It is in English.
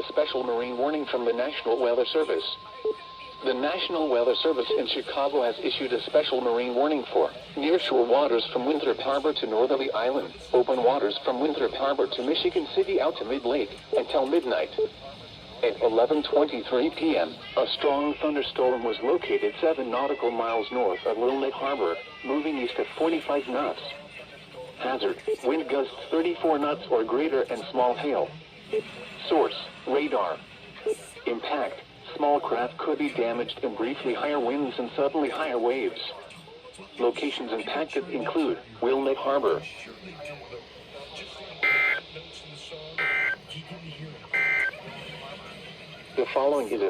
special marine warning from the National Weather Service. The National Weather Service in Chicago has issued a special marine warning for nearshore waters from Winthrop Harbor to Northerly Island, open waters from Winthrop Harbor to Michigan City out to mid-lake, until midnight. At 11:23 p.m., a strong thunderstorm was located 7 nautical miles north of Little Neck Harbor, moving east at 45 knots. Hazard, wind gusts 34 knots or greater and small hail. Source, radar. Impact, small craft could be damaged and briefly higher winds and suddenly higher waves. Locations impacted include Little Neck Harbor. The following is a